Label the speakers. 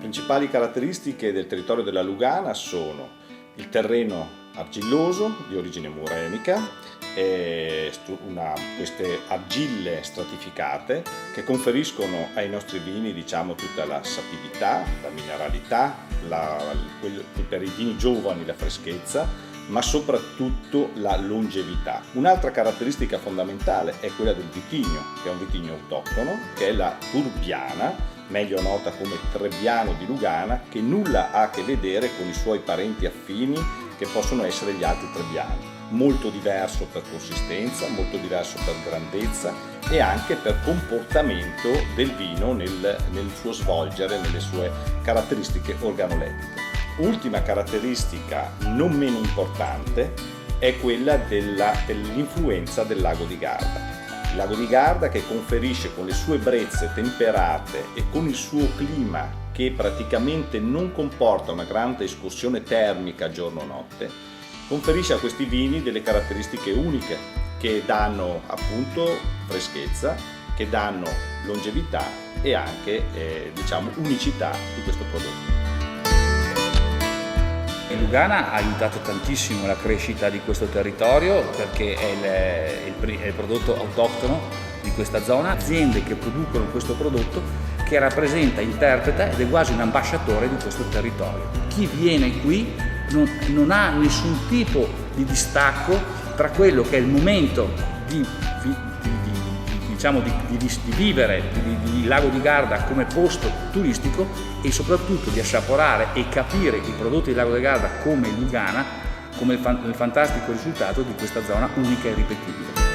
Speaker 1: principali caratteristiche del territorio della Lugana sono il terreno argilloso di origine murenica, queste argille stratificate che conferiscono ai nostri vini tutta la sapidità, la mineralità, per i vini giovani la freschezza, ma soprattutto la longevità. Un'altra caratteristica fondamentale è quella del vitigno, che è un vitigno autoctono, che è la Turbiana, meglio nota come Trebbiano di Lugana, che nulla ha a che vedere con i suoi parenti affini che possono essere gli altri trebbiani. Molto diverso per consistenza, molto diverso per grandezza e anche per comportamento del vino nel suo svolgere, nelle sue caratteristiche organolettiche. Ultima caratteristica non meno importante è quella dell'influenza del lago di Garda. Il lago di Garda, che conferisce con le sue brezze temperate e con il suo clima che praticamente non comporta una grande escursione termica giorno-notte, conferisce a questi vini delle caratteristiche uniche che danno appunto freschezza, che danno longevità e anche unicità di questo prodotto.
Speaker 2: Lugana ha aiutato tantissimo la crescita di questo territorio perché è il prodotto autoctono di questa zona, aziende che producono questo prodotto che rappresenta, interpreta ed è quasi un ambasciatore di questo territorio. Chi viene qui non ha nessun tipo di distacco tra quello che è il momento di vivere il lago di Garda come posto turistico e soprattutto di assaporare e capire i prodotti del lago di Garda come Lugana, come il fantastico risultato di questa zona unica e irripetibile.